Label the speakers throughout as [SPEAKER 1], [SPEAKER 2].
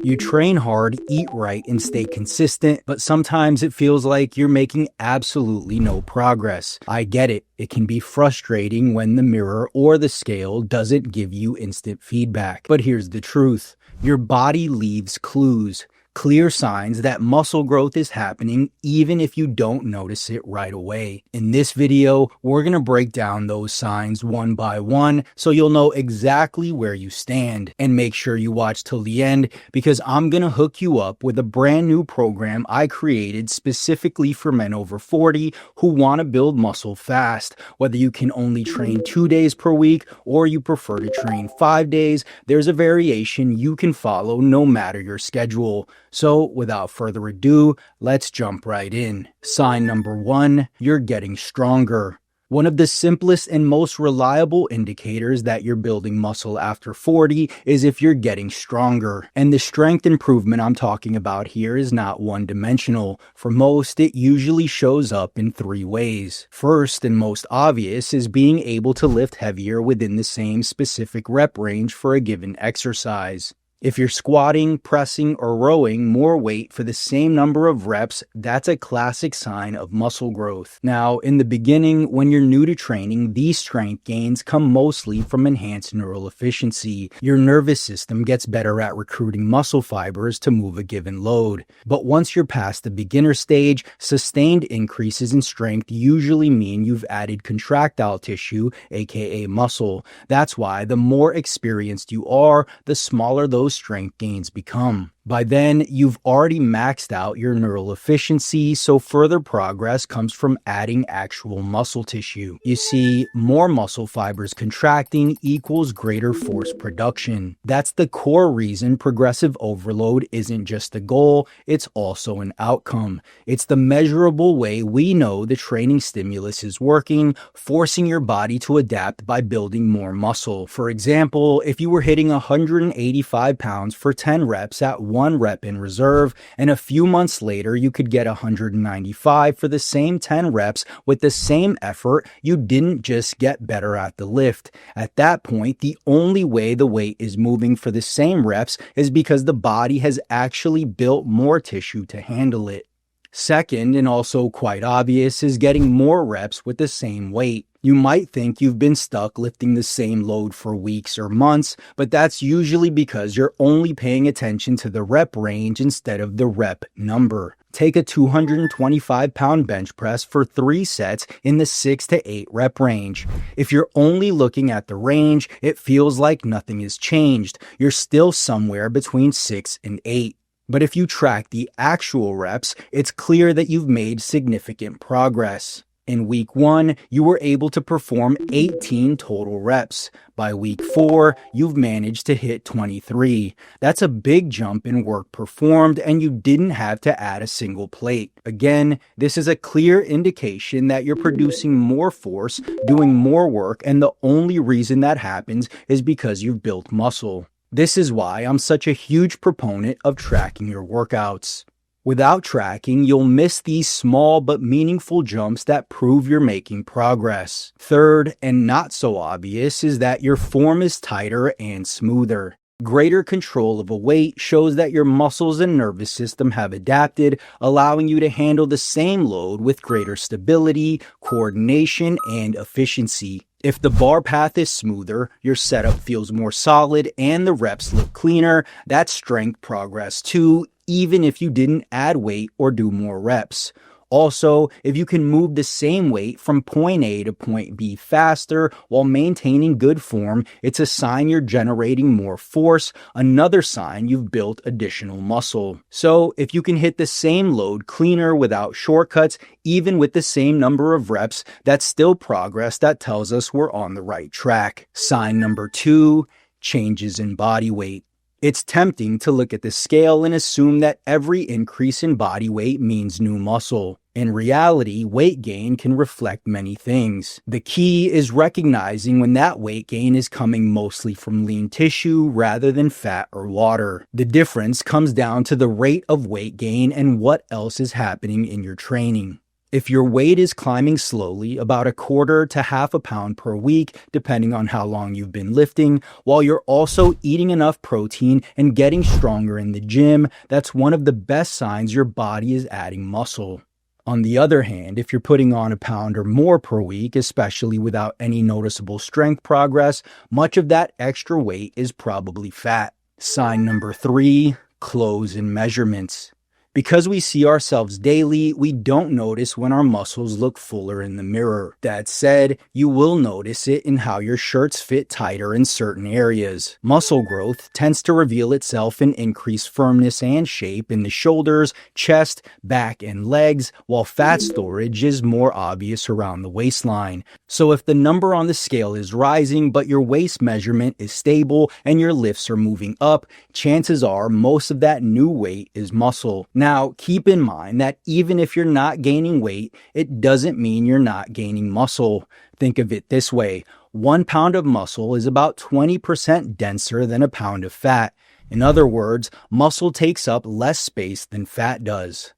[SPEAKER 1] You train hard, eat right, and stay consistent, but sometimes it feels like you're making absolutely no progress. I get it. It can be frustrating when the mirror or the scale doesn't give you instant feedback. But here's the truth. Your body leaves clues. Clear signs that muscle growth is happening even if you don't notice it right away. In this video, we're going to break down those signs one by one so you'll know exactly where you stand. And make sure you watch till the end because I'm going to hook you up with a brand new program I created specifically for men over 40 who want to build muscle fast. Whether you can only train 2 days per week or you prefer to train 5 days, there's a variation you can follow no matter your schedule. So without further ado, let's jump right in. Sign number 1, you're getting stronger. One of the simplest and most reliable indicators that you're building muscle after 40 is if you're getting stronger. And the strength improvement I'm talking about here is not one-dimensional. For most, it usually shows up in 3 ways. First and most obvious is being able to lift heavier within the same specific rep range for a given exercise. If you're squatting, pressing, or rowing more weight for the same number of reps, that's a classic sign of muscle growth. Now, in the beginning, when you're new to training, these strength gains come mostly from enhanced neural efficiency. Your nervous system gets better at recruiting muscle fibers to move a given load. But once you're past the beginner stage, sustained increases in strength usually mean you've added contractile tissue, aka muscle. That's why the more experienced you are, the smaller those strength gains become. By then, you've already maxed out your neural efficiency, so further progress comes from adding actual muscle tissue. You see, more muscle fibers contracting equals greater force production. That's the core reason progressive overload isn't just a goal, it's also an outcome. It's the measurable way we know the training stimulus is working, forcing your body to adapt by building more muscle. For example, if you were hitting 185 pounds for 10 reps at 1 rep in reserve, and a few months later you could get 195 for the same 10 reps with the same effort, you didn't just get better at the lift. At that point, the only way the weight is moving for the same reps is because the body has actually built more tissue to handle it. Second, and also quite obvious, is getting more reps with the same weight. You might think you've been stuck lifting the same load for weeks or months, but that's usually because you're only paying attention to the rep range instead of the rep number. Take a 225-pound bench press for 3 sets in the 6 to 8 rep range. If you're only looking at the range, it feels like nothing has changed. You're still somewhere between 6 and 8. But if you track the actual reps, it's clear that you've made significant progress. In week 1, you were able to perform 18 total reps. By week 4, you've managed to hit 23. That's a big jump in work performed, and you didn't have to add a single plate. Again, this is a clear indication that you're producing more force, doing more work, and the only reason that happens is because you've built muscle. This is why I'm such a huge proponent of tracking your workouts. Without tracking, you'll miss these small but meaningful jumps that prove you're making progress. Third, and not so obvious, is that your form is tighter and smoother. Greater control of a weight shows that your muscles and nervous system have adapted, allowing you to handle the same load with greater stability, coordination, and efficiency. If the bar path is smoother, your setup feels more solid, and the reps look cleaner, that's strength progress too, even if you didn't add weight or do more reps. Also, if you can move the same weight from point A to point B faster while maintaining good form, it's a sign you're generating more force, another sign you've built additional muscle. So, if you can hit the same load cleaner without shortcuts, even with the same number of reps, that's still progress that tells us we're on the right track. Sign number 2, changes in body weight. It's tempting to look at the scale and assume that every increase in body weight means new muscle. In reality, weight gain can reflect many things. The key is recognizing when that weight gain is coming mostly from lean tissue rather than fat or water. The difference comes down to the rate of weight gain and what else is happening in your training. If your weight is climbing slowly, about a quarter to half a pound per week, depending on how long you've been lifting, while you're also eating enough protein and getting stronger in the gym, that's one of the best signs your body is adding muscle. On the other hand, if you're putting on a pound or more per week, especially without any noticeable strength progress, much of that extra weight is probably fat. Sign number 3, clothes and measurements. Because we see ourselves daily, we don't notice when our muscles look fuller in the mirror. That said, you will notice it in how your shirts fit tighter in certain areas. Muscle growth tends to reveal itself in increased firmness and shape in the shoulders, chest, back, and legs, while fat storage is more obvious around the waistline. So if the number on the scale is rising, but your waist measurement is stable and your lifts are moving up, chances are most of that new weight is muscle. Now, keep in mind that even if you're not gaining weight, it doesn't mean you're not gaining muscle. Think of it this way: 1 pound of muscle is about 20% denser than a pound of fat. In other words, muscle takes up less space than fat does.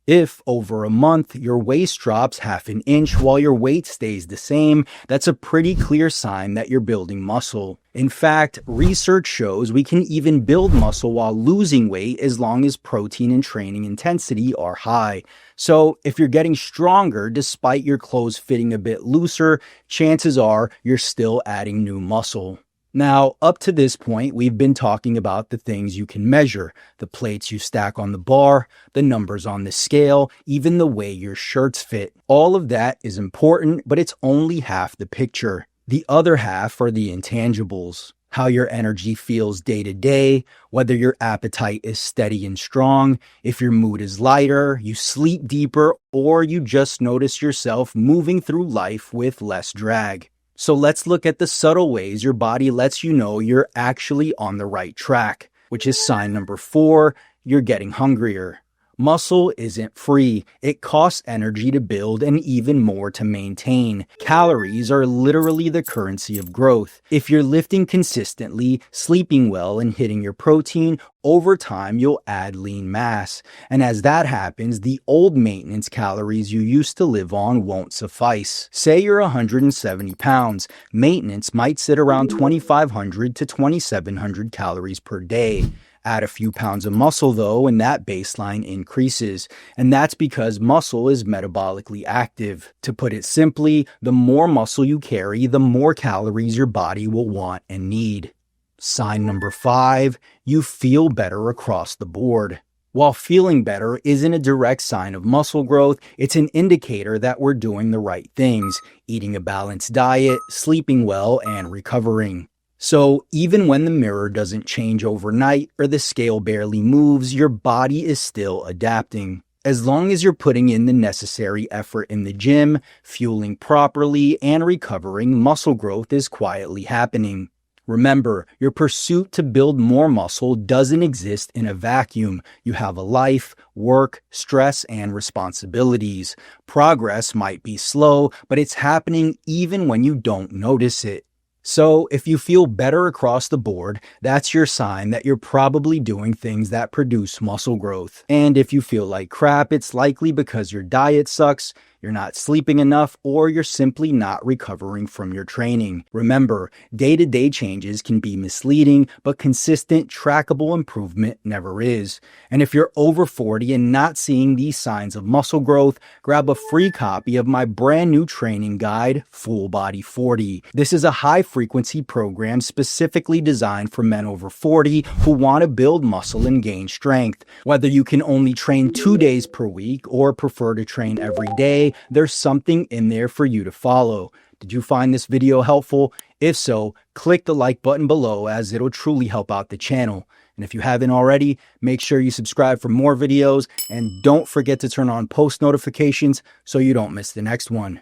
[SPEAKER 1] If, over a month, your waist drops half an inch while your weight stays the same, that's a pretty clear sign that you're building muscle. In fact, research shows we can even build muscle while losing weight as long as protein and training intensity are high. So, if you're getting stronger despite your clothes fitting a bit looser, chances are you're still adding new muscle. Now, up to this point, we've been talking about the things you can measure: the plates you stack on the bar, the numbers on the scale, even the way your shirts fit. All of that is important, but it's only half the picture. The other half are the intangibles: how your energy feels day to day, whether your appetite is steady and strong, if your mood is lighter, you sleep deeper, or you just notice yourself moving through life with less drag. So let's look at the subtle ways your body lets you know you're actually on the right track, which is sign number 4, you're getting hungrier. Muscle isn't free. It costs energy to build and even more to maintain. Calories are literally the currency of growth. If you're lifting consistently, sleeping well, and hitting your protein, over time you'll add lean mass. And as that happens, the old maintenance calories you used to live on won't suffice. Say you're 170 pounds. Maintenance might sit around 2,500 to 2,700 calories per day. Add a few pounds of muscle though, and that baseline increases. And that's because muscle is metabolically active. To put it simply, the more muscle you carry, the more calories your body will want and need. Sign number 5, you feel better across the board. While feeling better isn't a direct sign of muscle growth, it's an indicator that we're doing the right things: eating a balanced diet, sleeping well, and recovering. So even when the mirror doesn't change overnight or the scale barely moves, your body is still adapting. As long as you're putting in the necessary effort in the gym, fueling properly, and recovering, muscle growth is quietly happening. Remember, your pursuit to build more muscle doesn't exist in a vacuum. You have a life, work, stress, and responsibilities. Progress might be slow, but it's happening even when you don't notice it. So if you feel better across the board, that's your sign that you're probably doing things that produce muscle growth. And if you feel like crap, it's likely because your diet sucks, you're not sleeping enough, or you're simply not recovering from your training. Remember, day-to-day changes can be misleading, but consistent, trackable improvement never is. And if you're over 40 and not seeing these signs of muscle growth, grab a free copy of my brand new training guide, Full Body 40. This is a high-frequency program specifically designed for men over 40 who want to build muscle and gain strength. Whether you can only train 2 days per week or prefer to train every day, there's something in there for you to follow. Did you find this video helpful? If so, click the like button below, as it'll truly help out the channel. And if you haven't already, make sure you subscribe for more videos, and don't forget to turn on post notifications so you don't miss the next one.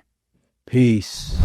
[SPEAKER 1] Peace.